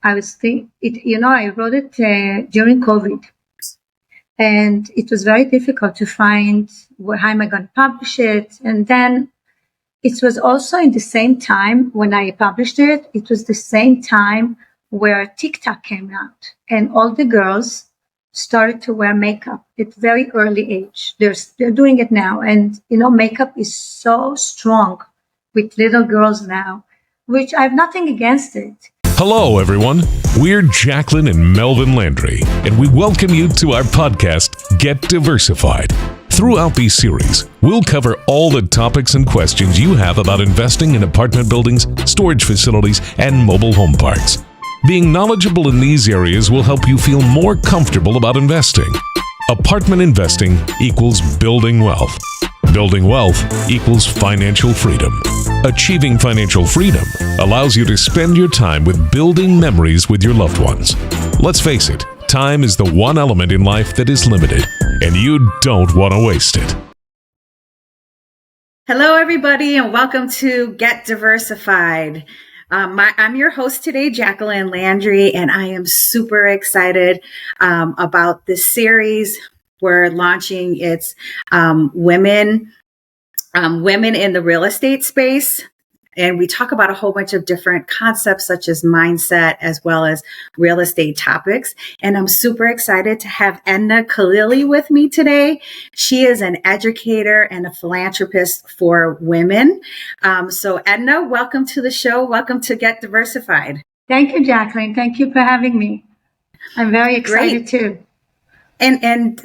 I was I wrote it during COVID, and it was very difficult to find how am I going to publish it. And then it was also in the same time when I published it. It was the same time where TikTok came out, and all the girls started to wear makeup at very early age. They're doing it now, and makeup is so strong with little girls now, which I have nothing against it. Hello, everyone. We're Jacqueline and Melvin Landry, and we welcome you to our podcast, Get Diversified. Throughout these series, we'll cover all the topics and questions you have about investing in apartment buildings, storage facilities, and mobile home parks. Being knowledgeable in these areas will help you feel more comfortable about investing. Apartment investing equals building wealth. Building wealth equals financial freedom. Achieving financial freedom allows you to spend your time with building memories with your loved ones. Let's face it, time is the one element in life that is limited, and you don't want to waste it. Hello, everybody, and welcome to Get Diversified. I'm your host today, Jacqueline Landry, and I am super excited about this series. We're launching its women in the real estate space. And we talk about a whole bunch of different concepts such as mindset as well as real estate topics. And I'm super excited to have EDNA KHALILY with me today. She is an educator and a philanthropist for women. So EDNA, welcome to the show. Welcome to Get Diversified. Thank you, Jacqueline. Thank you for having me. I'm very excited too. And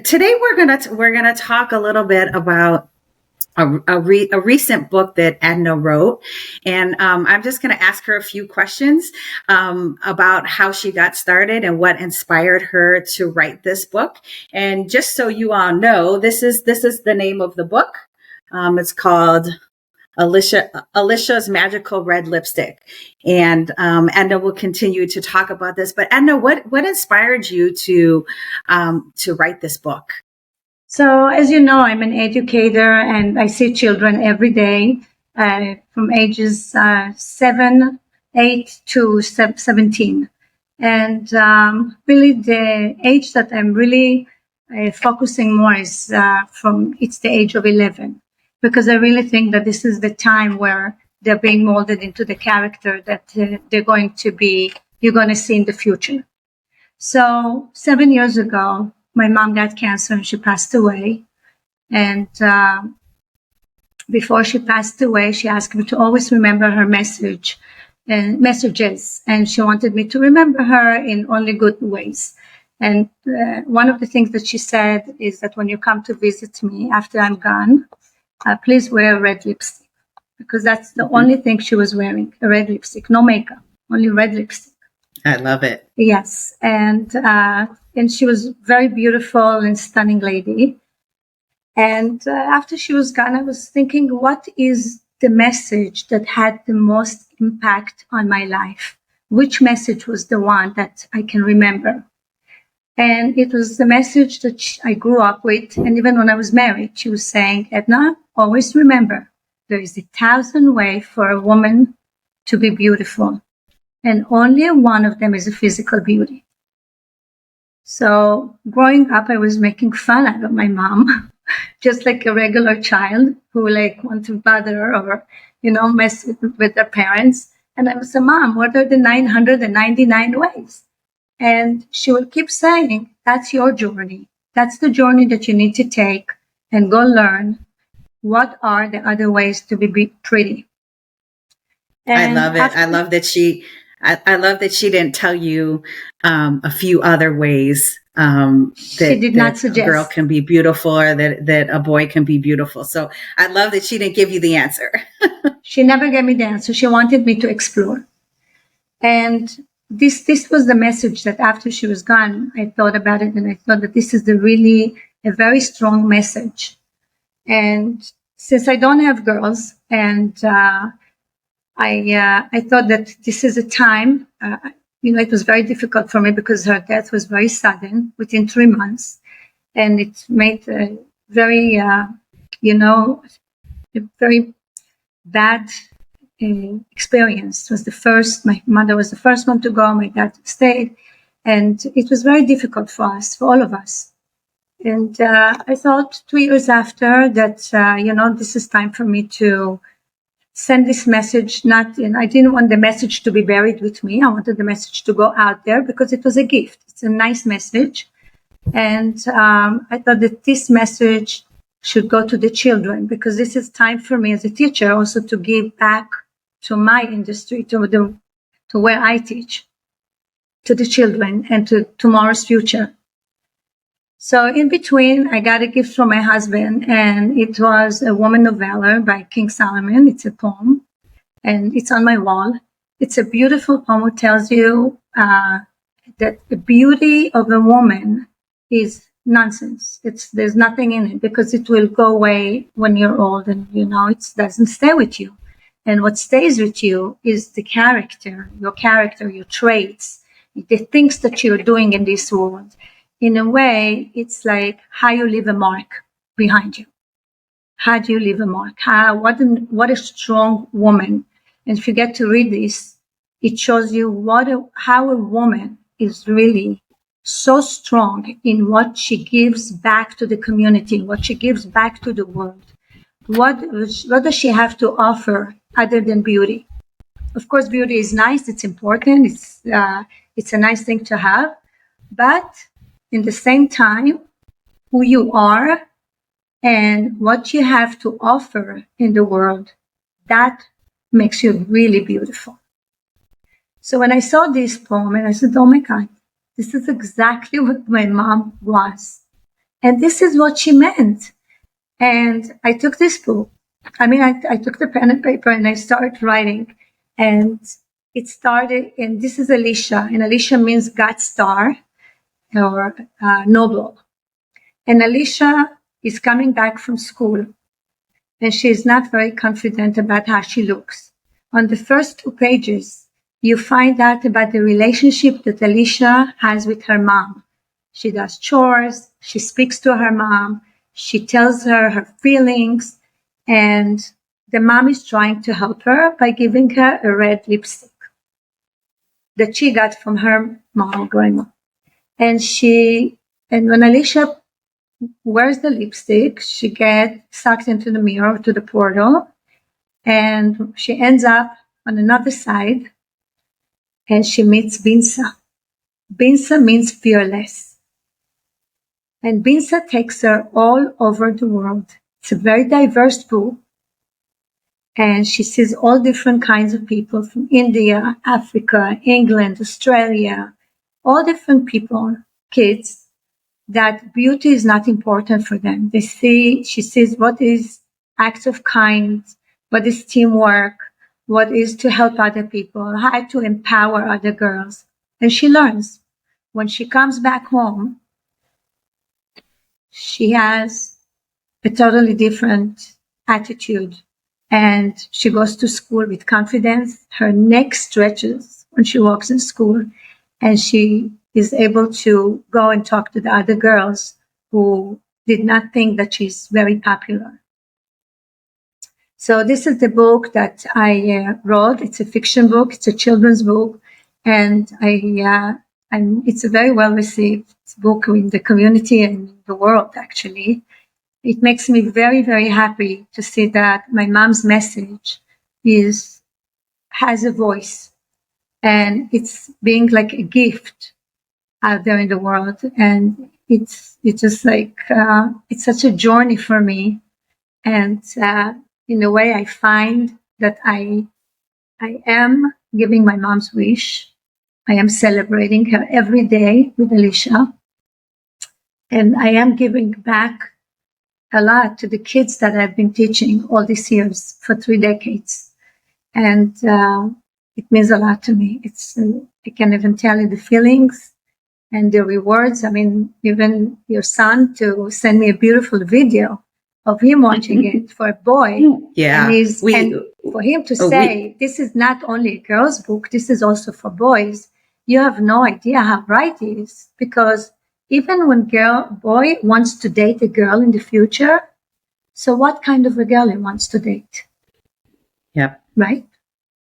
today we're gonna talk a little bit about a recent book that Edna wrote, and I'm just going to ask her a few questions about how she got started and what inspired her to write this book. And just so you all know, this is the name of the book. It's called Alicia's Magical Red Lipstick, and Edna will continue to talk about this. But Edna, what inspired you to write this book? So, as you know, I'm an educator and I see children every day from ages 7, 8 to 17. And really the age that I'm really focusing more is it's the age of 11, because I really think that this is the time where they're being molded into the character that you're going to see in the future. So 7 years ago, my mom got cancer and she passed away. And before she passed away, she asked me to always remember her messages. And she wanted me to remember her in only good ways. And one of the things that she said is that when you come to visit me after I'm gone, please wear a red lipstick. Because that's the only thing she was wearing, a red lipstick, no makeup, only red lipstick. I love it. Yes. And she was very beautiful and stunning lady. And after she was gone, I was thinking, what is the message that had the most impact on my life? Which message was the one that I can remember? And it was the message that I grew up with. And even when I was married, she was saying, Edna, always remember, there is 1,000 ways for a woman to be beautiful. And only one of them is a physical beauty. So growing up, I was making fun out of my mom, just like a regular child who want to bother or, mess with their parents. And I was a mom, what are the 999 ways? And she would keep saying, that's your journey. That's the journey that you need to take and go learn. What are the other ways to be pretty? And I love it. I love that she didn't tell you a few other ways that she did not suggest a girl can be beautiful or that a boy can be beautiful. So I love that she didn't give you the answer. She never gave me the answer. She wanted me to explore. And this was the message that after she was gone, I thought about it and I thought that this is really a very strong message. And since I don't have girls and I thought that this is a time, it was very difficult for me because her death was very sudden within 3 months. And it made a very, a very bad experience. It was the first. My mother was the first one to go. My dad stayed, and it was very difficult for us, for all of us. And I thought 2 years after that, this is time for me to send this message. I didn't want the message to be buried with me. I wanted the message to go out there because it was a gift. It's a nice message. And I thought that this message should go to the children, because this is time for me as a teacher also to give back to my industry, to where I teach, to the children and to tomorrow's future. So in between, I got a gift from my husband, and it was a Woman of Valor by King Solomon. It's a poem, and it's on my wall. It's a beautiful poem that tells you that the beauty of a woman is nonsense. There's nothing in it, because it will go away when you're old, and it doesn't stay with you. And what stays with you is the character, your traits, the things that you're doing in this world. In a way, it's like how you leave a mark behind you. How do you leave a mark? What a strong woman. And if you get to read this, it shows you how a woman is really so strong in what she gives back to the community, what she gives back to the world. What does she have to offer other than beauty? Of course, beauty is nice. It's important. It's a nice thing to have. But in the same time, who you are and what you have to offer in the world, that makes you really beautiful. So when I saw this poem, and I said, oh my God, this is exactly what my mom was. And this is what she meant. And I took this book. I took the pen and paper and I started writing. And it started, and this is Alicia. And Alicia means God's star, or noble. And Alicia is coming back from school, and she is not very confident about how she looks. On the first 2 pages, you find out about the relationship that Alicia has with her mom. She does chores, she speaks to her mom, she tells her her feelings, and the mom is trying to help her by giving her a red lipstick that she got from her mom growing up. And when Alicia wears the lipstick, she gets sucked into the mirror, to the portal, and she ends up on another side, and she meets Binsa. Binsa means fearless. And Binsa takes her all over the world. It's a very diverse book. And she sees all different kinds of people from India, Africa, England, Australia, all different people, kids, that beauty is not important for them. She sees what is acts of kindness, what is teamwork, what is to help other people, how to empower other girls. And she learns. When she comes back home, she has a totally different attitude. And she goes to school with confidence. Her neck stretches when she walks in school. And she is able to go and talk to the other girls who did not think that she's very popular. So this is the book that I wrote. It's a fiction book. It's a children's book. And it's a very well received book in the community and the world, actually. It makes me very, very happy to see that my mom's message has a voice, and it's being like a gift out there in the world. And it's just like, it's such a journey for me. And in a way, I find that I am giving my mom's wish. I am celebrating her every day with Alicia. And I am giving back a lot to the kids that I've been teaching all these years for 3 decades. And it means a lot to me. I can't even tell you the feelings and the rewards. I mean, even your son to send me a beautiful video of him watching it for a boy. Yeah. And for him to say, this is not only a girl's book, this is also for boys. You have no idea how right he is, because even when boy wants to date a girl in the future, so what kind of a girl he wants to date? Yep. Right?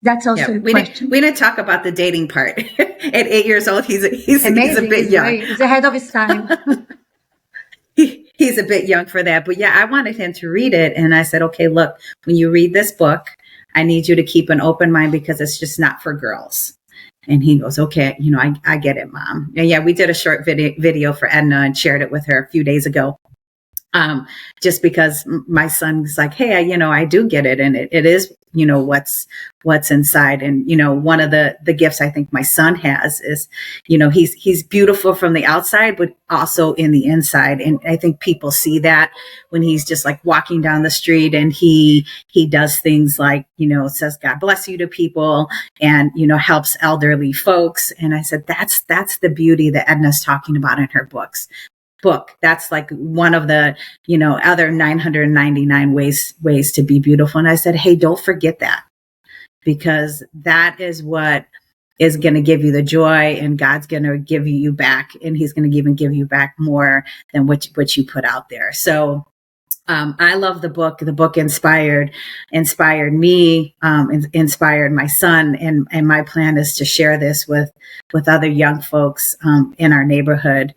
That's also Yeah, a question. we didn't talk about the dating part. At 8 years old, he's a Amazing. bit young. He's ahead of his time. He's a bit young for that. But yeah, I wanted him to read it. And I said, okay, look, when you read this book, I need you to keep an open mind because it's just not for girls. And he goes, okay, I get it, Mom. And yeah, we did a short video for Edna and shared it with her a few days ago. Just because my son's like, hey, I do get it. And it is, what's inside. And, one of the gifts I think my son has is, he's beautiful from the outside, but also in the inside. And I think people see that when he's just like walking down the street and he does things like, says, God bless you to people and, helps elderly folks. And I said, that's the beauty that Edna's talking about in her book. That's like one of the, other 999 ways to be beautiful. And I said, hey, don't forget that, because that is what is going to give you the joy, and God's going to give you back, and he's going to even give you back more than what you put out there. So I love the book. The book inspired me, inspired my son, and my plan is to share this with other young folks in our neighborhood,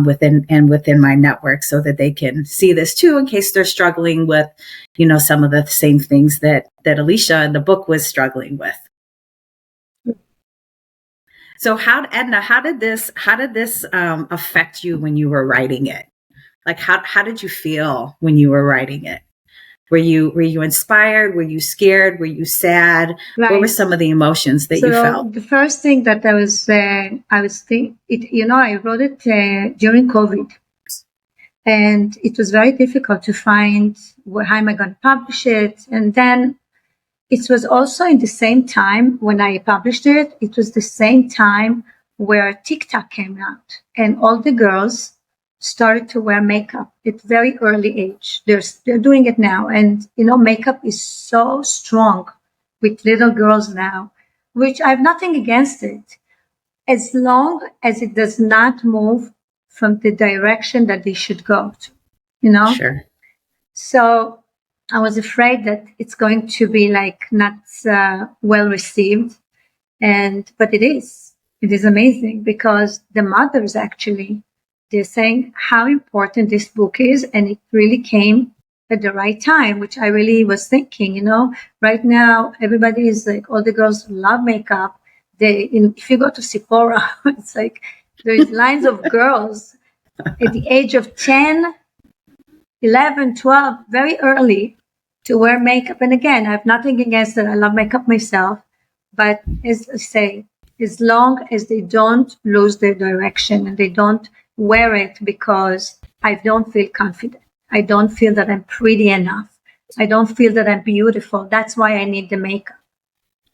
within my network, so that they can see this too, in case they're struggling with, some of the same things that Alicia in the book was struggling with. So Edna, how did this affect you when you were writing it? Like, how did you feel when you were writing it? Were you inspired? Were you scared? Were you sad? Right. What were some of the emotions that you felt? The first thing that I was thinking, I wrote it during COVID, and it was very difficult to find how am I going to publish it. And then it was also in the same time when I published it. It was the same time where TikTok came out, and all the girls started to wear makeup at very early age. They're doing it now. And, makeup is so strong with little girls now, which I have nothing against it, as long as it does not move from the direction that they should go to, Sure. So I was afraid that it's going to be not well received. But it is amazing, because the mothers actually, they're saying how important this book is, and it really came at the right time, which I really was thinking, right now, everybody is like, all the girls love makeup. If you go to Sephora, it's like, there's lines of girls at the age of 10, 11, 12, very early, to wear makeup. And again, I have nothing against it. I love makeup myself. But as I say, as long as they don't lose their direction and they don't wear it because I don't feel confident, I don't feel that I'm pretty enough, I don't feel that I'm beautiful, that's why I need the makeup.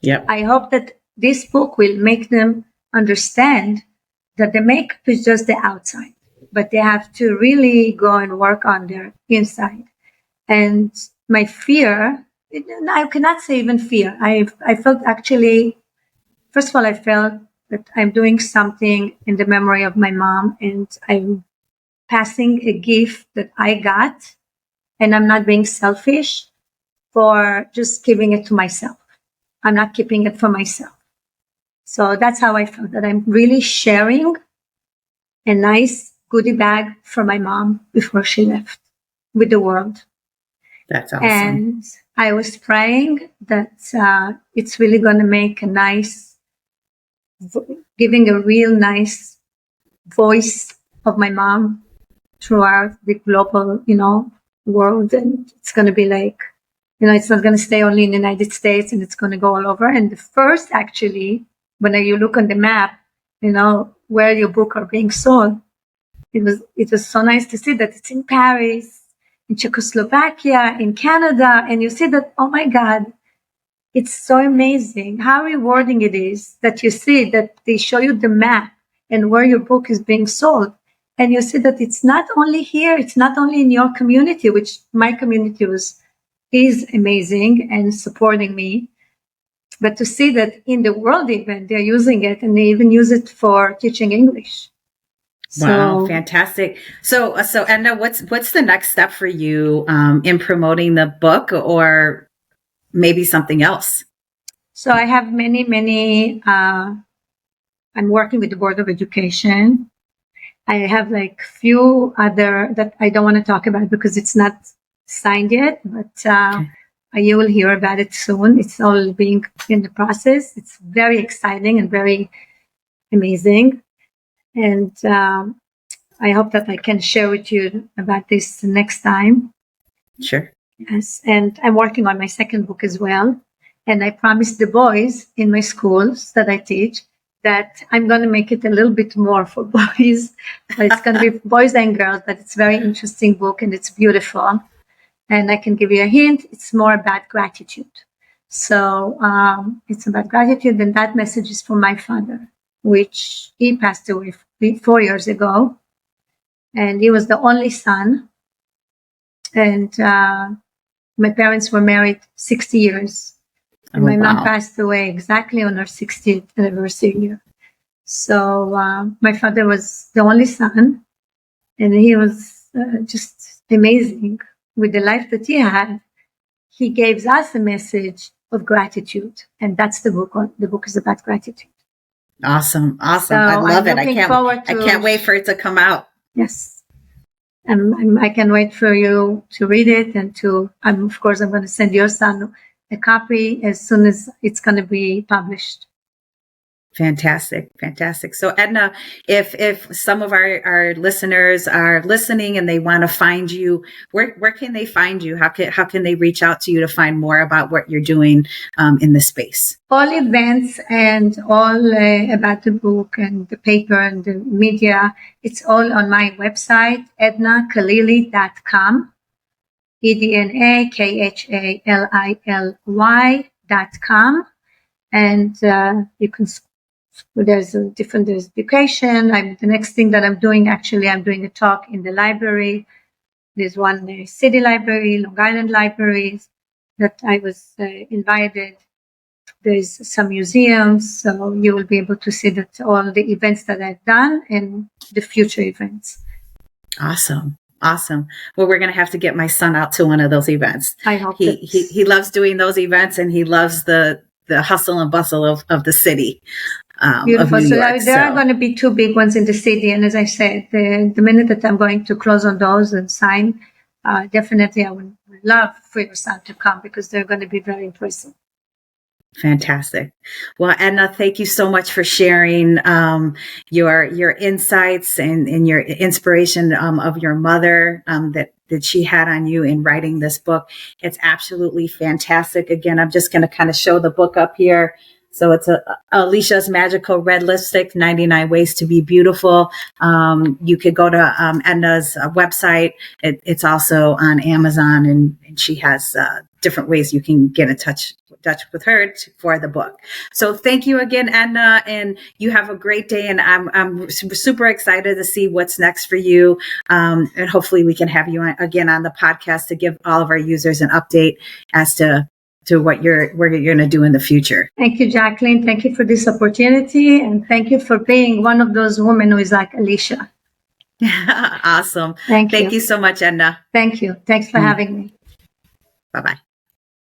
Yep. I hope that this book will make them understand that the makeup is just the outside, but they have to really go and work on their inside. And my fear, I cannot say even fear, I felt actually, first of all, I felt that I'm doing something in the memory of my mom, and I'm passing a gift that I got, and I'm not being selfish for just giving it to myself. I'm not keeping it for myself. So that's how I felt, that I'm really sharing a nice goodie bag for my mom before she left with the world. That's awesome. And I was praying that it's really going to make giving a real nice voice of my mom throughout the global, world. And it's going to be like, it's not going to stay only in the United States, and it's going to go all over. And the first, actually, when you look on the map, where your book are being sold, it was so nice to see that it's in Paris, in Czechoslovakia, in Canada. And you see that, oh my God, it's so amazing how rewarding it is that you see that they show you the map and where your book is being sold. And you see that it's not only here, it's not only in your community, which my community is amazing and supporting me, but to see that in the world even they're using it, and they even use it for teaching English. Wow, fantastic. So Edna, what's the next step for you in promoting the book, or maybe something else? So I have many, I'm working with the Board of Education. I have like few other that I don't want to talk about because it's not signed yet, but you will hear about it soon. It's all being in the process. It's very exciting and very amazing. And I hope that I can share with you about this next time. Sure. Yes. And I'm working on my second book as well. And I promised the boys in my schools that I teach that I'm going to make it a little bit more for boys. But it's going to be boys and girls, but it's a very interesting book and it's beautiful. And I can give you a hint. It's more about gratitude. So it's about gratitude. And that message is from my father, which he passed away 4 years ago. And he was the only son. And my parents were married 60 years. And my mom passed away exactly on her 60th anniversary year. So my father was the only son. And he was just amazing with the life that he had. He gave us a message of gratitude. And that's the book. The book is about gratitude. Awesome. So I love it. I can't wait for it to come out. Yes. I can wait for you to read it and of course, I'm going to send your son a copy as soon as it's going to be published. Fantastic. So Edna, if some of our listeners are listening and they want to find you, where can they find you? How can they reach out to you to find more about what you're doing in the space? All events and all about the book and the paper and the media, it's all on my website, ednakhalily.com, EDNA KHALILY.com. And you can there's education. The next thing that I'm doing, I'm doing a talk in the library. There's one city library, Long Island libraries that I was invited. There's some museums, so you will be able to see that all the events that I've done and the future events. Awesome. Well, we're going to have to get my son out to one of those events. I hope he loves doing those events and he loves the hustle and bustle of the city. Beautiful. Of New York, there are going to be two big ones in the city. And as I said, the minute that I'm going to close on those and sign, definitely I would love for your son to come because they're going to be very impressive. Fantastic. Well, Edna, thank you so much for sharing your insights and your inspiration of your mother that she had on you in writing this book. It's absolutely fantastic. Again, I'm just going to kind of show the book up here. So it's Alicia's Magical Red Lipstick, 99 Ways to Be Beautiful. You could go to Edna's website. It's also on Amazon, and she has different ways you can get in touch with her for the book. So thank you again, Edna, and you have a great day. And I'm super excited to see what's next for you. And hopefully we can have you again on the podcast to give all of our users an update as to what you're going to do in the future. Thank you, Jacqueline. Thank you for this opportunity. And thank you for being one of those women who is like Alicia. Awesome. Thank you. Thank you so much, Edna. Thank you. Thanks for having me. Bye-bye.